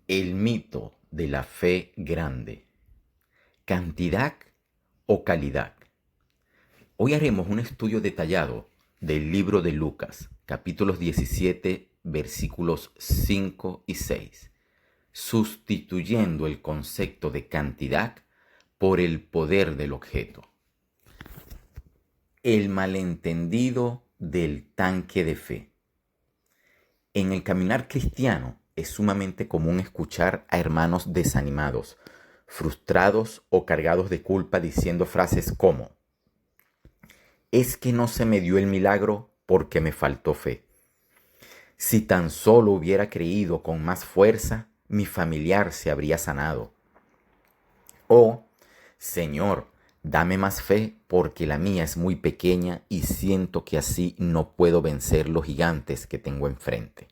El mito de la fe grande. ¿Cantidad o calidad? Hoy haremos un estudio detallado del libro de Lucas, capítulos 17, versículos 5 y 6, sustituyendo el concepto de cantidad por el poder del objeto. El malentendido del tanque de fe. En el caminar cristiano es sumamente común escuchar a hermanos desanimados, frustrados o cargados de culpa diciendo frases como: es que no se me dio el milagro porque me faltó fe. Si tan solo hubiera creído con más fuerza, mi familiar se habría sanado. O: Señor, dame más fe porque la mía es muy pequeña y siento que así no puedo vencer los gigantes que tengo enfrente.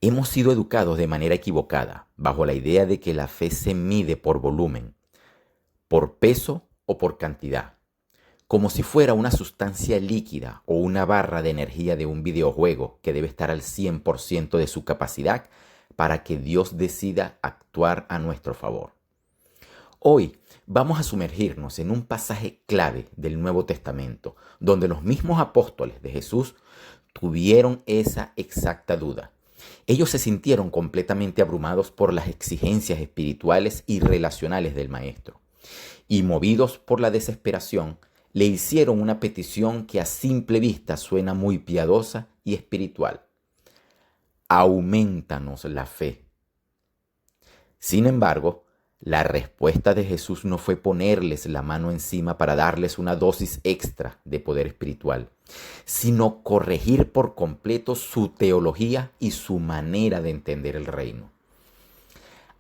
Hemos sido educados de manera equivocada, bajo la idea de que la fe se mide por volumen, por peso o por cantidad, como si fuera una sustancia líquida o una barra de energía de un videojuego que debe estar al 100% de su capacidad para que Dios decida actuar a nuestro favor. Hoy vamos a sumergirnos en un pasaje clave del Nuevo Testamento, donde los mismos apóstoles de Jesús tuvieron esa exacta duda. Ellos se sintieron completamente abrumados por las exigencias espirituales y relacionales del Maestro, y movidos por la desesperación, le hicieron una petición que a simple vista suena muy piadosa y espiritual: aumentanos la fe. Sin embargo, la respuesta de Jesús no fue ponerles la mano encima para darles una dosis extra de poder espiritual, sino corregir por completo su teología y su manera de entender el reino.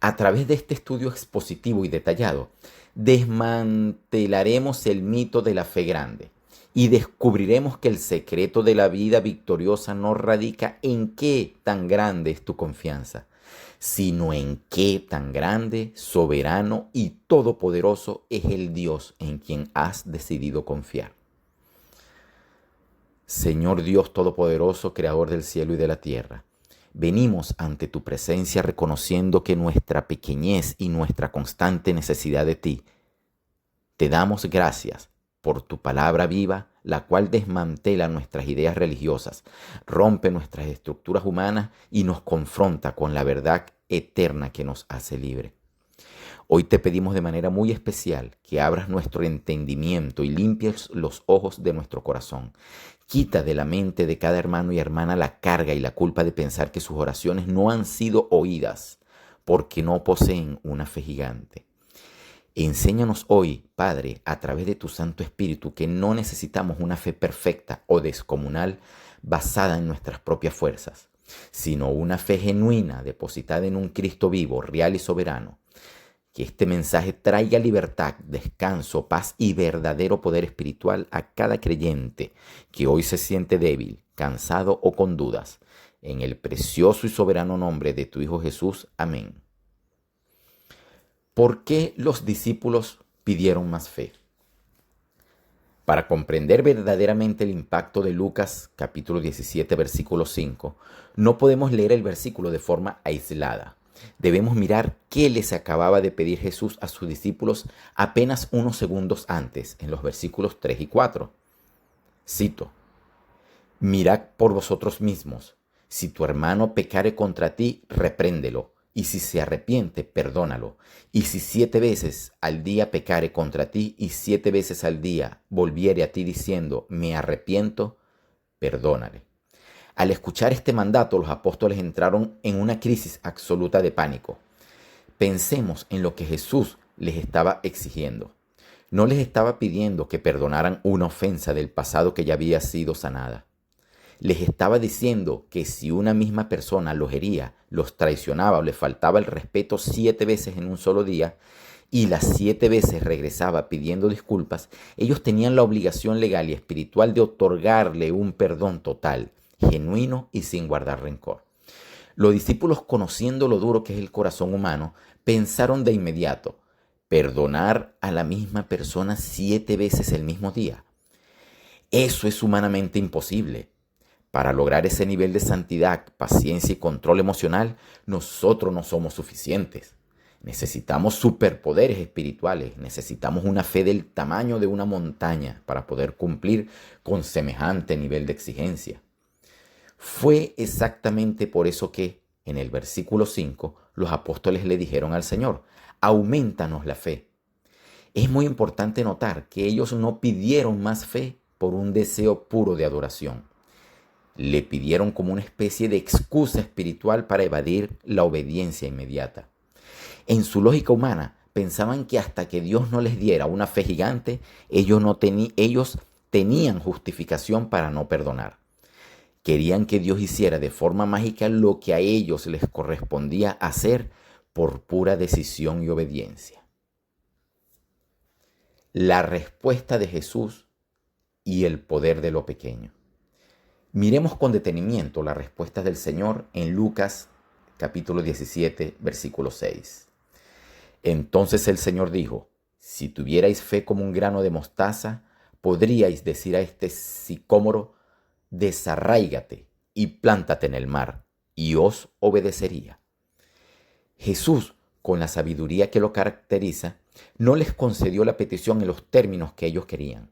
A través de este estudio expositivo y detallado, desmantelaremos el mito de la fe grande y descubriremos que el secreto de la vida victoriosa no radica en qué tan grande es tu confianza, sino en qué tan grande, soberano y todopoderoso es el Dios en quien has decidido confiar. Señor Dios Todopoderoso, Creador del cielo y de la tierra, venimos ante tu presencia reconociendo que nuestra pequeñez y nuestra constante necesidad de ti. Te damos gracias por tu palabra viva, la cual desmantela nuestras ideas religiosas, rompe nuestras estructuras humanas y nos confronta con la verdad eterna que nos hace libre. Hoy te pedimos de manera muy especial que abras nuestro entendimiento y limpies los ojos de nuestro corazón. Quita de la mente de cada hermano y hermana la carga y la culpa de pensar que sus oraciones no han sido oídas porque no poseen una fe gigante. Enséñanos hoy, Padre, a través de tu Santo Espíritu, que no necesitamos una fe perfecta o descomunal basada en nuestras propias fuerzas, sino una fe genuina depositada en un Cristo vivo, real y soberano. Que este mensaje traiga libertad, descanso, paz y verdadero poder espiritual a cada creyente que hoy se siente débil, cansado o con dudas. En el precioso y soberano nombre de tu Hijo Jesús. Amén. ¿Por qué los discípulos pidieron más fe? Para comprender verdaderamente el impacto de Lucas capítulo 17 versículo 5, no podemos leer el versículo de forma aislada. Debemos mirar qué les acababa de pedir Jesús a sus discípulos apenas unos segundos antes, en los versículos 3 y 4. Cito: mirad por vosotros mismos. Si tu hermano pecare contra ti, repréndelo, y si se arrepiente, perdónalo. Y si 7 veces al día pecare contra ti, y 7 veces al día volviere a ti diciendo, me arrepiento, perdónale. Al escuchar este mandato, los apóstoles entraron en una crisis absoluta de pánico. Pensemos en lo que Jesús les estaba exigiendo. No les estaba pidiendo que perdonaran una ofensa del pasado que ya había sido sanada. Les estaba diciendo que si una misma persona los hería, los traicionaba o les faltaba el respeto 7 veces en un solo día, y las 7 veces regresaba pidiendo disculpas, ellos tenían la obligación legal y espiritual de otorgarle un perdón total, genuino y sin guardar rencor. Los discípulos, conociendo lo duro que es el corazón humano, pensaron de inmediato: perdonar a la misma persona 7 veces el mismo día. Eso es humanamente imposible. Para lograr ese nivel de santidad, paciencia y control emocional, nosotros no somos suficientes. Necesitamos superpoderes espirituales, necesitamos una fe del tamaño de una montaña para poder cumplir con semejante nivel de exigencia. Fue exactamente por eso que, en el versículo 5, los apóstoles le dijeron al Señor: aumentanos la fe. Es muy importante notar que ellos no pidieron más fe por un deseo puro de adoración. Le pidieron como una especie de excusa espiritual para evadir la obediencia inmediata. En su lógica humana, pensaban que hasta que Dios no les diera una fe gigante, ellos tenían justificación para no perdonar. Querían que Dios hiciera de forma mágica lo que a ellos les correspondía hacer por pura decisión y obediencia. La respuesta de Jesús y el poder de lo pequeño. Miremos con detenimiento la respuesta del Señor en Lucas capítulo 17, versículo 6. Entonces el Señor dijo: si tuvierais fe como un grano de mostaza, podríais decir a este sicómoro: desarráigate y plántate en el mar, y os obedecería. Jesús, con la sabiduría que lo caracteriza, no les concedió la petición en los términos que ellos querían.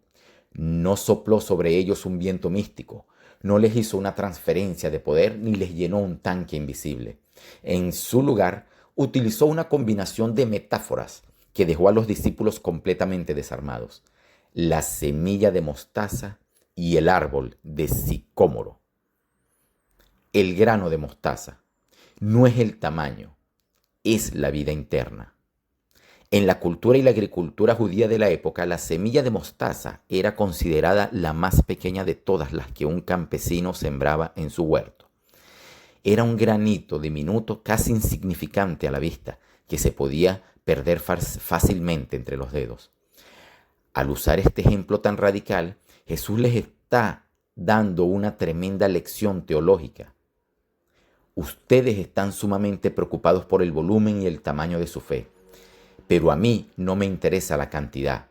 No sopló sobre ellos un viento místico, no les hizo una transferencia de poder ni les llenó un tanque invisible. En su lugar, utilizó una combinación de metáforas que dejó a los discípulos completamente desarmados: la semilla de mostaza y el árbol de sicómoro. El grano de mostaza no es el tamaño, es la vida interna. En la cultura y la agricultura judía de la época, la semilla de mostaza era considerada la más pequeña de todas las que un campesino sembraba en su huerto. Era un granito diminuto, casi insignificante a la vista, que se podía perder fácilmente entre los dedos. Al usar este ejemplo tan radical, Jesús les está dando una tremenda lección teológica. Ustedes están sumamente preocupados por el volumen y el tamaño de su fe, pero a mí no me interesa la cantidad.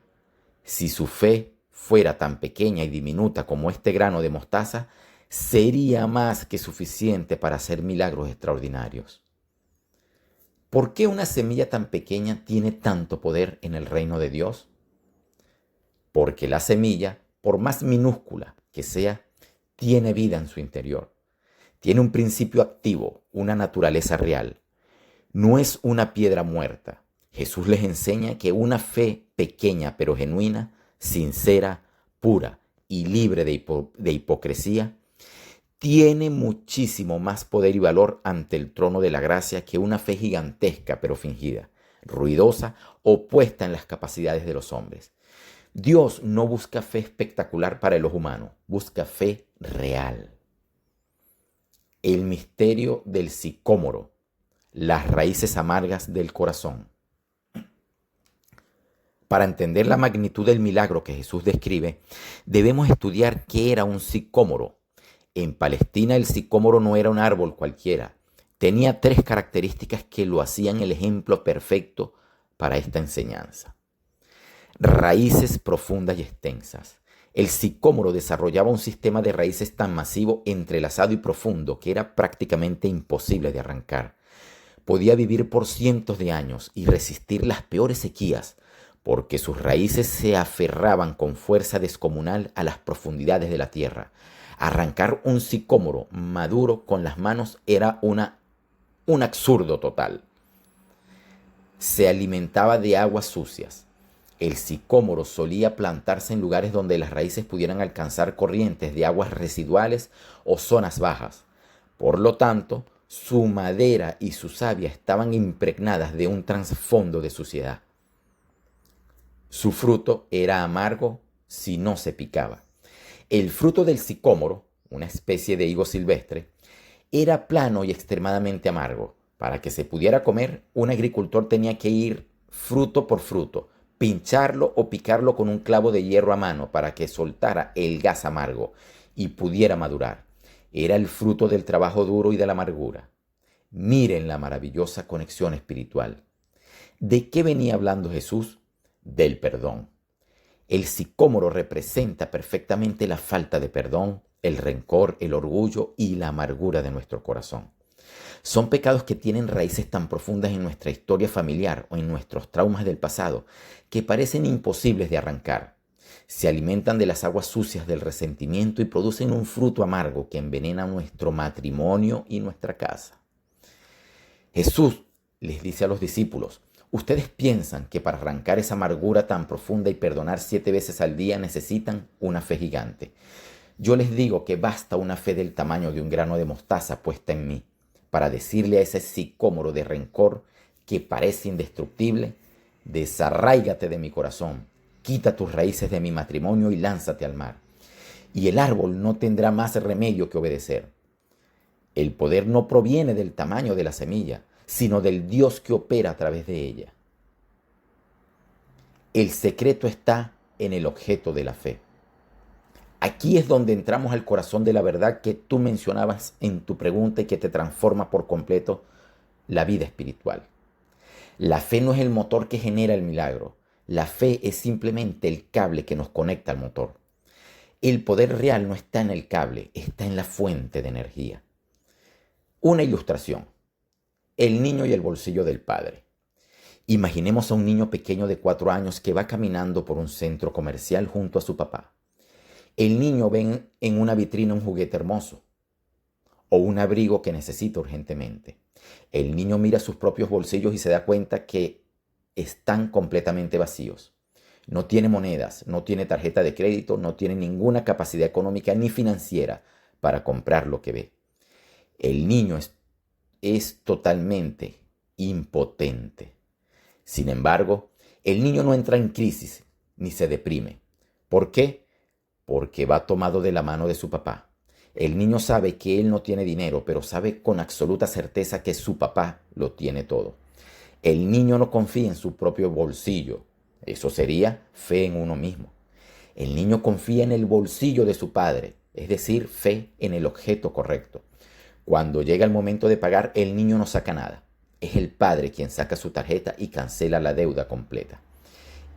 Si su fe fuera tan pequeña y diminuta como este grano de mostaza, sería más que suficiente para hacer milagros extraordinarios. ¿Por qué una semilla tan pequeña tiene tanto poder en el reino de Dios? Porque la semilla, por más minúscula que sea, tiene vida en su interior. Tiene un principio activo, una naturaleza real. No es una piedra muerta. Jesús les enseña que una fe pequeña pero genuina, sincera, pura y libre de hipocresía, tiene muchísimo más poder y valor ante el trono de la gracia que una fe gigantesca pero fingida, ruidosa o puesta en las capacidades de los hombres. Dios no busca fe espectacular para el ojo humano, busca fe real. El misterio del sicómoro, las raíces amargas del corazón. Para entender la magnitud del milagro que Jesús describe, debemos estudiar qué era un sicómoro. En Palestina el sicómoro no era un árbol cualquiera. Tenía 3 características que lo hacían el ejemplo perfecto para esta enseñanza. Raíces profundas y extensas. El sicómoro desarrollaba un sistema de raíces tan masivo, entrelazado y profundo que era prácticamente imposible de arrancar. Podía vivir por cientos de años y resistir las peores sequías, porque sus raíces se aferraban con fuerza descomunal a las profundidades de la tierra. Arrancar un sicómoro maduro con las manos era un absurdo total. Se alimentaba de aguas sucias. El sicómoro solía plantarse en lugares donde las raíces pudieran alcanzar corrientes de aguas residuales o zonas bajas. Por lo tanto, su madera y su savia estaban impregnadas de un trasfondo de suciedad. Su fruto era amargo si no se picaba. El fruto del sicómoro, una especie de higo silvestre, era plano y extremadamente amargo. Para que se pudiera comer, un agricultor tenía que ir fruto por fruto, pincharlo o picarlo con un clavo de hierro a mano para que soltara el gas amargo y pudiera madurar. Era el fruto del trabajo duro y de la amargura. Miren la maravillosa conexión espiritual. ¿De qué venía hablando Jesús? Del perdón. El sicómoro representa perfectamente la falta de perdón el rencor, el orgullo y la amargura de nuestro corazón. Son pecados que tienen raíces tan profundas en nuestra historia familiar o en nuestros traumas del pasado que parecen imposibles de arrancar. Se alimentan de las aguas sucias del resentimiento y producen un fruto amargo que envenena nuestro matrimonio y nuestra casa. Jesús les dice a los discípulos: ustedes piensan que para arrancar esa amargura tan profunda y perdonar 7 veces al día necesitan una fe gigante. Yo les digo que basta una fe del tamaño de un grano de mostaza puesta en mí para decirle a ese sicómoro de rencor que parece indestructible: desarráigate de mi corazón, quita tus raíces de mi matrimonio y lánzate al mar. Y el árbol no tendrá más remedio que obedecer. El poder no proviene del tamaño de la semilla, sino del Dios que opera a través de ella. El secreto está en el objeto de la fe. Aquí es donde entramos al corazón de la verdad que tú mencionabas en tu pregunta y que te transforma por completo la vida espiritual. La fe no es el motor que genera el milagro. La fe es simplemente el cable que nos conecta al motor. El poder real no está en el cable, está en la fuente de energía. Una ilustración: el niño y el bolsillo del padre. Imaginemos a un niño pequeño de 4 años que va caminando por un centro comercial junto a su papá. El niño ve en una vitrina un juguete hermoso o un abrigo que necesita urgentemente. El niño mira sus propios bolsillos y se da cuenta que están completamente vacíos. No tiene monedas, no tiene tarjeta de crédito, no tiene ninguna capacidad económica ni financiera para comprar lo que ve. El niño es totalmente impotente. Sin embargo, el niño no entra en crisis ni se deprime. ¿Por qué? Porque va tomado de la mano de su papá. El niño sabe que él no tiene dinero, pero sabe con absoluta certeza que su papá lo tiene todo. El niño no confía en su propio bolsillo. Eso sería fe en uno mismo. El niño confía en el bolsillo de su padre, es decir, fe en el objeto correcto. Cuando llega el momento de pagar, el niño no saca nada. Es el padre quien saca su tarjeta y cancela la deuda completa.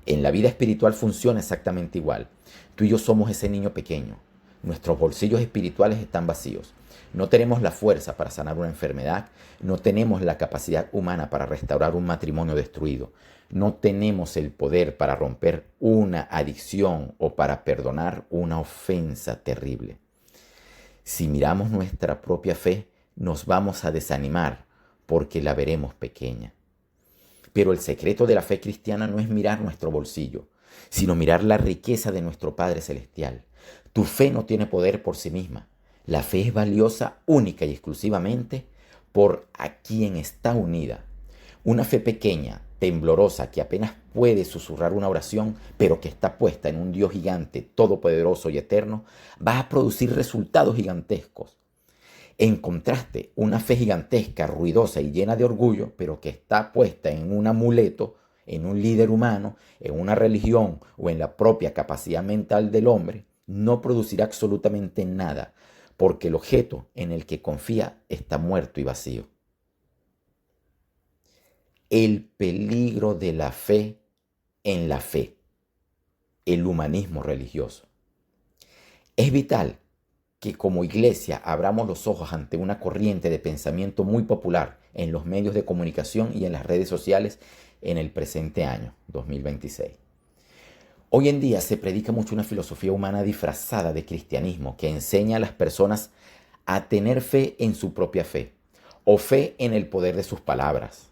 En la vida espiritual funciona exactamente igual. Tú y yo somos ese niño pequeño. Nuestros bolsillos espirituales están vacíos. No tenemos la fuerza para sanar una enfermedad. No tenemos la capacidad humana para restaurar un matrimonio destruido. No tenemos el poder para romper una adicción o para perdonar una ofensa terrible. Si miramos nuestra propia fe, nos vamos a desanimar porque la veremos pequeña. Pero el secreto de la fe cristiana no es mirar nuestro bolsillo, sino mirar la riqueza de nuestro Padre Celestial. Tu fe no tiene poder por sí misma. La fe es valiosa única y exclusivamente por a quien está unida. Una fe pequeña, temblorosa, que apenas puede susurrar una oración, pero que está puesta en un Dios gigante, todopoderoso y eterno, va a producir resultados gigantescos. En contraste, una fe gigantesca, ruidosa y llena de orgullo, pero que está puesta en un amuleto, en un líder humano, en una religión o en la propia capacidad mental del hombre, no producirá absolutamente nada, porque el objeto en el que confía está muerto y vacío. El peligro de la fe en la fe, el humanismo religioso. Es vital que como iglesia abramos los ojos ante una corriente de pensamiento muy popular en los medios de comunicación y en las redes sociales en el presente año, 2026. Hoy en día se predica mucho una filosofía humana disfrazada de cristianismo que enseña a las personas a tener fe en su propia fe o fe en el poder de sus palabras.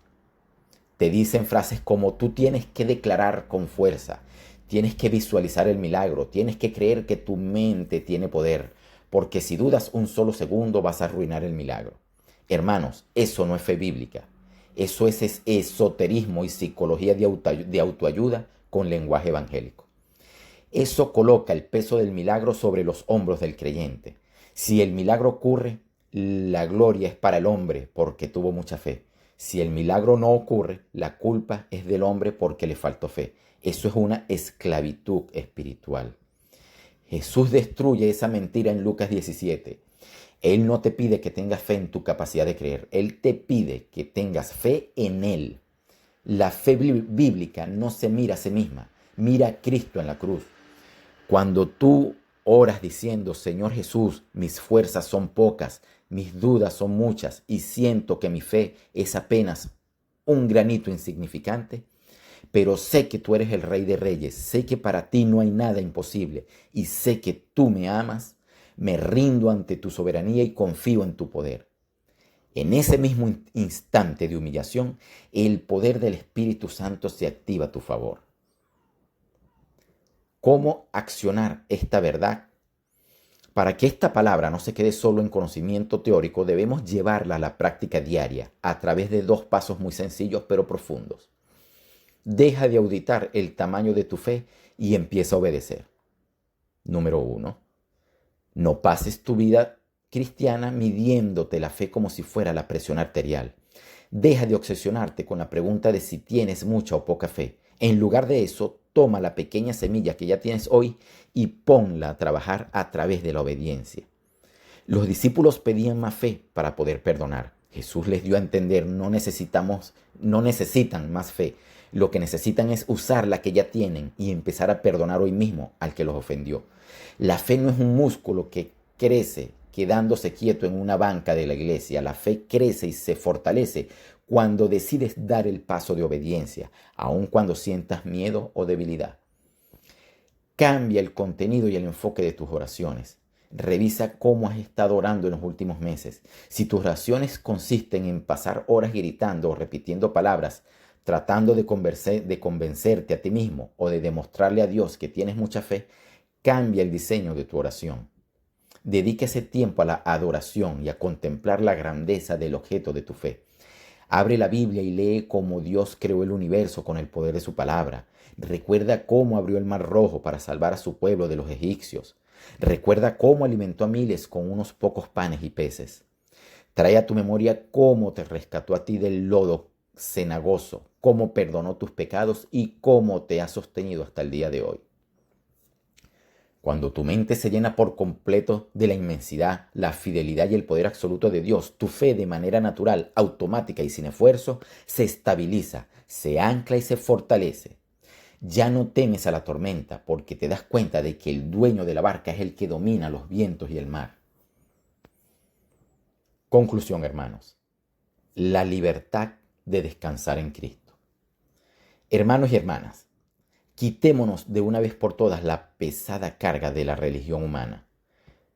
Te dicen frases como: tú tienes que declarar con fuerza, tienes que visualizar el milagro, tienes que creer que tu mente tiene poder, porque si dudas un solo segundo vas a arruinar el milagro. Hermanos, eso no es fe bíblica. Eso es esoterismo y psicología de autoayuda con lenguaje evangélico. Eso coloca el peso del milagro sobre los hombros del creyente. Si el milagro ocurre, la gloria es para el hombre porque tuvo mucha fe. Si el milagro no ocurre, la culpa es del hombre porque le faltó fe. Eso es una esclavitud espiritual. Jesús destruye esa mentira en Lucas 17. Él no te pide que tengas fe en tu capacidad de creer. Él te pide que tengas fe en Él. La fe bíblica no se mira a sí misma, mira a Cristo en la cruz. Cuando tú Oras diciendo, Señor Jesús, mis fuerzas son pocas, mis dudas son muchas y siento que mi fe es apenas un granito insignificante. Pero sé que tú eres el Rey de Reyes, sé que para ti no hay nada imposible y sé que tú me amas, me rindo ante tu soberanía y confío en tu poder. En ese mismo instante de humillación, el poder del Espíritu Santo se activa a tu favor. ¿Cómo accionar esta verdad? Para que esta palabra no se quede solo en conocimiento teórico, debemos llevarla a la práctica diaria a través de 2 pasos muy sencillos pero profundos. Deja de auditar el tamaño de tu fe y empieza a obedecer. Número 1. No pases tu vida cristiana midiéndote la fe como si fuera la presión arterial. Deja de obsesionarte con la pregunta de si tienes mucha o poca fe. En lugar de eso, toma la pequeña semilla que ya tienes hoy y ponla a trabajar a través de la obediencia. Los discípulos pedían más fe para poder perdonar. Jesús les dio a entender, no necesitan más fe. Lo que necesitan es usar la que ya tienen y empezar a perdonar hoy mismo al que los ofendió. La fe no es un músculo que crece quedándose quieto en una banca de la iglesia. La fe crece y se fortalece cuando decides dar el paso de obediencia, aun cuando sientas miedo o debilidad. Cambia el contenido y el enfoque de tus oraciones. Revisa cómo has estado orando en los últimos meses. Si tus oraciones consisten en pasar horas gritando o repitiendo palabras, tratando de convencerte a ti mismo o de demostrarle a Dios que tienes mucha fe, cambia el diseño de tu oración. Dedica ese tiempo a la adoración y a contemplar la grandeza del objeto de tu fe. Abre la Biblia y lee cómo Dios creó el universo con el poder de su palabra. Recuerda cómo abrió el Mar Rojo para salvar a su pueblo de los egipcios. Recuerda cómo alimentó a miles con unos pocos panes y peces. Trae a tu memoria cómo te rescató a ti del lodo cenagoso, cómo perdonó tus pecados y cómo te ha sostenido hasta el día de hoy. Cuando tu mente se llena por completo de la inmensidad, la fidelidad y el poder absoluto de Dios, tu fe de manera natural, automática y sin esfuerzo, se estabiliza, se ancla y se fortalece. Ya no temes a la tormenta porque te das cuenta de que el dueño de la barca es el que domina los vientos y el mar. Conclusión, hermanos. La libertad de descansar en Cristo. Hermanos y hermanas, quitémonos de una vez por todas la pesada carga de la religión humana.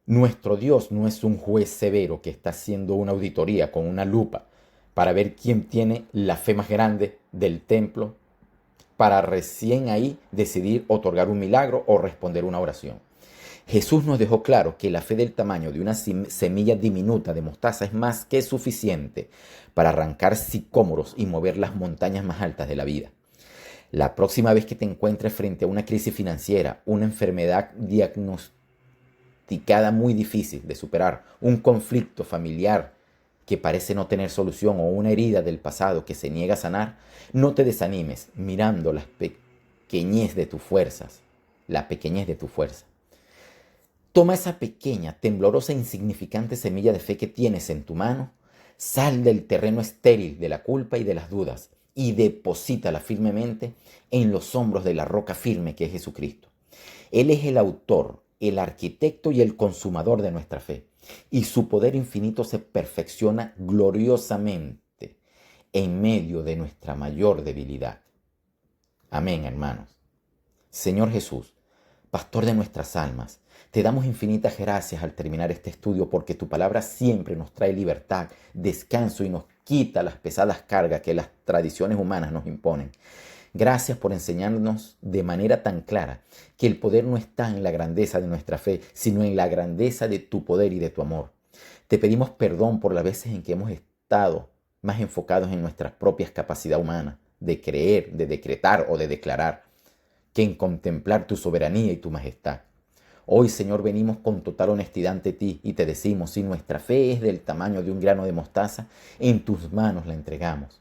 Nuestro Dios no es un juez severo que está haciendo una auditoría con una lupa para ver quién tiene la fe más grande del templo, para recién ahí decidir otorgar un milagro o responder una oración. Jesús nos dejó claro que la fe del tamaño de una semilla diminuta de mostaza es más que suficiente para arrancar sicómoros y mover las montañas más altas de la vida. La próxima vez que te encuentres frente a una crisis financiera, una enfermedad diagnosticada muy difícil de superar, un conflicto familiar que parece no tener solución o una herida del pasado que se niega a sanar, no te desanimes mirando la pequeñez de tus fuerzas. Toma esa pequeña, temblorosa e insignificante semilla de fe que tienes en tu mano, sal del terreno estéril de la culpa y de las dudas y deposítala firmemente en los hombros de la roca firme que es Jesucristo. Él es el autor, el arquitecto y el consumador de nuestra fe, y su poder infinito se perfecciona gloriosamente en medio de nuestra mayor debilidad. Amén, hermanos. Señor Jesús, Pastor de nuestras almas, te damos infinitas gracias al terminar este estudio porque tu palabra siempre nos trae libertad, descanso y nos quita las pesadas cargas que las tradiciones humanas nos imponen. Gracias por enseñarnos de manera tan clara que el poder no está en la grandeza de nuestra fe, sino en la grandeza de tu poder y de tu amor. Te pedimos perdón por las veces en que hemos estado más enfocados en nuestras propias capacidades humanas de creer, de decretar o de declarar, que en contemplar tu soberanía y tu majestad. Hoy, Señor, venimos con total honestidad ante ti y te decimos, si nuestra fe es del tamaño de un grano de mostaza, en tus manos la entregamos.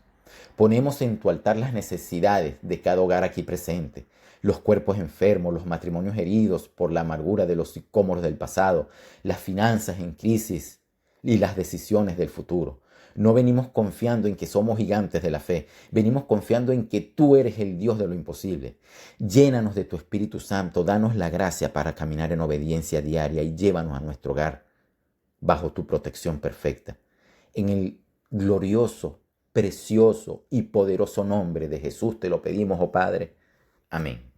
Ponemos en tu altar las necesidades de cada hogar aquí presente, los cuerpos enfermos, los matrimonios heridos por la amargura de los sicómoros del pasado, las finanzas en crisis y las decisiones del futuro. No venimos confiando en que somos gigantes de la fe. Venimos confiando en que tú eres el Dios de lo imposible. Llénanos de tu Espíritu Santo. Danos la gracia para caminar en obediencia diaria y llévanos a nuestro hogar bajo tu protección perfecta. En el glorioso, precioso y poderoso nombre de Jesús te lo pedimos, oh Padre. Amén.